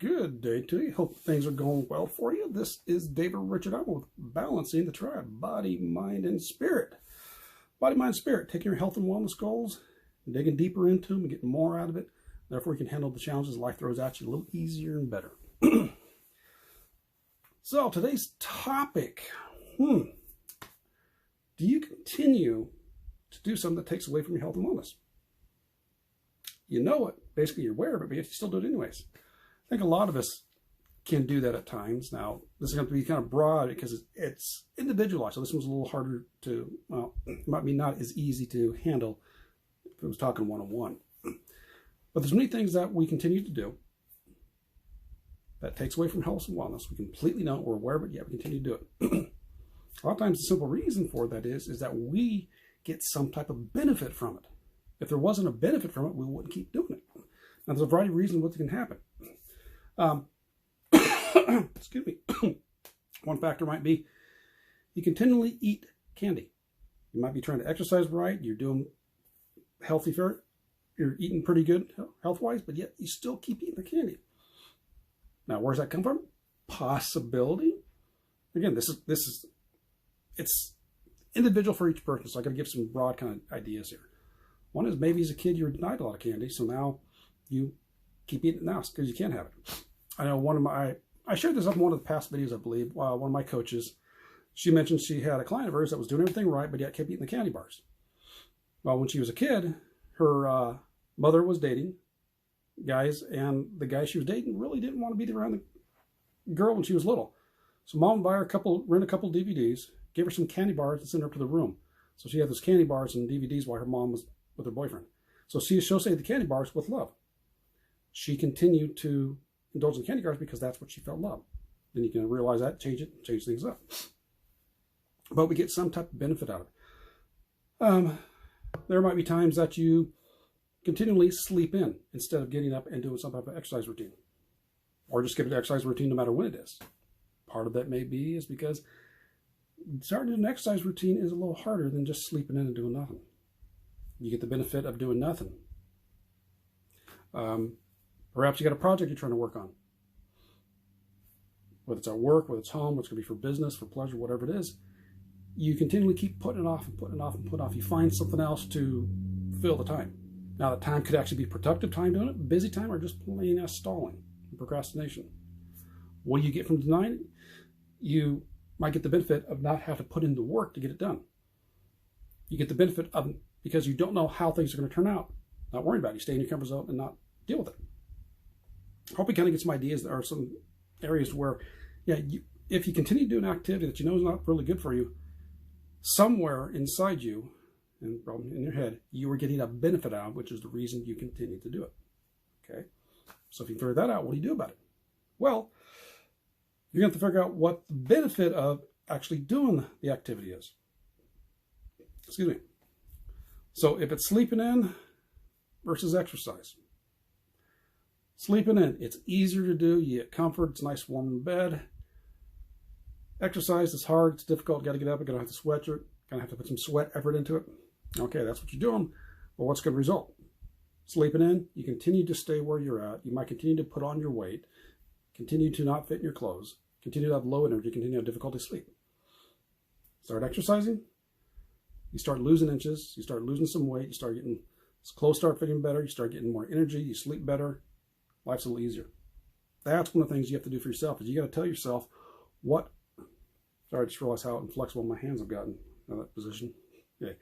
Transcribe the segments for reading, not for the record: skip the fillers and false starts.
Good day to you. Hope things are going well for you. This is David Richard Allen with Balancing the Tribe, Body, Mind, and Spirit. Body, Mind, Spirit. Taking your health and wellness goals, digging deeper into them and getting more out of it. Therefore, you can handle the challenges life throws at you a little easier and better. So, today's topic. Do you continue to do something that takes away from your health and wellness? You know it. Basically, you're aware of it, but you still do it anyways. I think a lot of us can do that at times. Now, this is going to be kind of broad because it's individualized. So this one's a little harder to, well, it might be not as easy to handle if it was talking one-on-one. But there's many things that we continue to do that takes away from health and wellness. We completely know, we're aware of it, yet we continue to do it. A lot of times the simple reason for that is that we get some type of benefit from it. If there wasn't a benefit from it, we wouldn't keep doing it. Now, there's a variety of reasons what can happen. Excuse me. One factor might be you continually eat candy. You might be trying to exercise right. You're doing healthy fare. You're eating pretty good health-wise, but yet you still keep eating the candy. Now, where's that come from? Possibility. Again, it's individual for each person. So I got to give some broad kind of ideas here. One is maybe as a kid you were denied a lot of candy, so now you keep eating it now because you can't have it. I know I shared this up in one of the past videos, I believe. One of my coaches, she mentioned she had a client of hers that was doing everything right, but yet kept eating the candy bars. Well, when she was a kid, her mother was dating guys, and the guy she was dating really didn't want to be around the girl when she was little. So mom would buy her rent a couple DVDs, give her some candy bars, and send her up to the room. So she had those candy bars and DVDs while her mom was with her boyfriend. So she associated the candy bars with love. She continued to indulge in candy bars because that's what she felt love. Then you can realize that, change things up. But we get some type of benefit out of it. There might be times that you continually sleep in instead of getting up and doing some type of exercise routine. Or just skip the exercise routine no matter when it is. Part of that may be is because starting an exercise routine is a little harder than just sleeping in and doing nothing. You get the benefit of doing nothing. Perhaps you got a project you're trying to work on. Whether it's at work, whether it's home, whether it's going to be for business, for pleasure, whatever it is, you continually keep putting it off and putting it off and putting it off. You find something else to fill the time. Now, the time could actually be productive time doing it, busy time, or just plain as stalling, procrastination. What do you get from denying it? You might get the benefit of not having to put in the work to get it done. You get the benefit of, because you don't know how things are going to turn out, not worrying about it. You stay in your comfort zone and not deal with it. I hope you kind of get some ideas. There are some areas where, if you continue doing an activity that you know is not really good for you, somewhere inside you, and probably in your head, you are getting a benefit out of, which is the reason you continue to do it. Okay? So if you figure that out, what do you do about it? Well, you're going to have to figure out what the benefit of actually doing the activity is. Excuse me. So if it's sleeping in versus exercise. Sleeping in, it's easier to do. You get comfort. It's nice, warm in bed. Exercise is hard. It's difficult. Got to get up. You're going to have to sweat it. Going to have to put some sweat effort into it. Okay, that's what you're doing. Well, what's going to result? Sleeping in, you continue to stay where you're at. You might continue to put on your weight. Continue to not fit in your clothes. Continue to have low energy. Continue to have difficulty sleeping. Start exercising. You start losing inches. You start losing some weight. You start getting, clothes start fitting better. You start getting more energy. You sleep better. Life's a little easier. That's one of the things you have to do for yourself, is you got to tell yourself sorry, I just realized how inflexible my hands have gotten in that position. Yeah.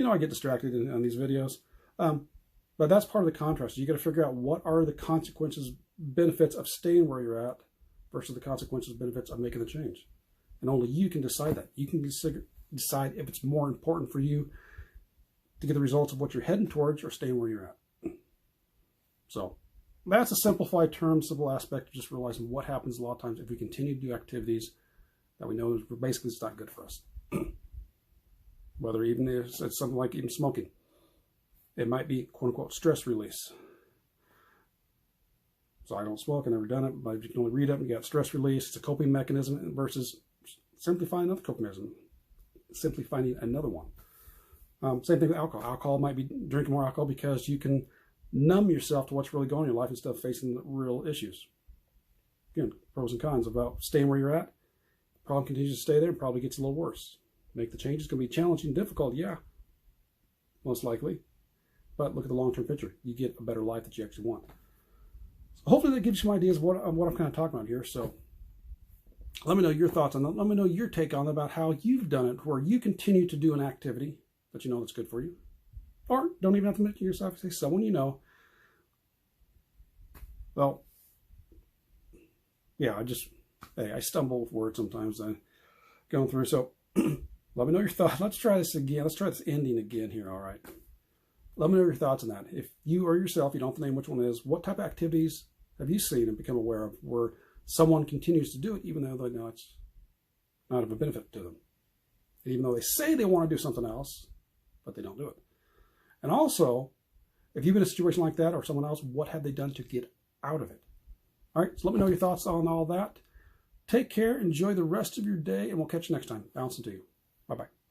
I get distracted on these videos. But that's part of the contrast. You got to figure out what are the consequences, benefits of staying where you're at versus the consequences, benefits of making the change. And only you can decide that. You can decide if it's more important for you to get the results of what you're heading towards or staying where you're at. So that's a simplified term, simple aspect of just realizing what happens a lot of times if we continue to do activities that we know is basically it's not good for us. Whether even if it's something like even smoking. It might be, quote unquote, stress release. So I don't smoke, I've never done it, but you can only read it. You got stress release. It's a coping mechanism versus simply finding another coping mechanism. Simply finding another one. Same thing with alcohol. Alcohol might be drinking more alcohol because you can numb yourself to what's really going on in your life instead of facing the real issues. Again, pros and cons about staying where you're at. Problem continues to stay there and probably gets a little worse. Make the change. It's going to be challenging and difficult, yeah, most likely. But look at the long-term picture. You get a better life that you actually want. So hopefully that gives you some ideas of what I'm kind of talking about here. So let me know your thoughts on that. Let me know your take on it about how you've done it, where you continue to do an activity that you know that's good for you. Or don't even have to mention yourself. Say someone you know. Well, yeah, I stumble with words sometimes. Going through. So let me know your thoughts. Let's try this again. Let's try this ending again here. All right. Let me know your thoughts on that. If you or yourself, you don't have to name which one it is, what type of activities have you seen and become aware of where someone continues to do it even though they know it's not of a benefit to them? Even though they say they want to do something else, but they don't do it. And also, if you've been in a situation like that or someone else, what have they done to get out of it? All right, so let me know your thoughts on all that. Take care, enjoy the rest of your day, and we'll catch you next time. Bouncing to you. Bye-bye.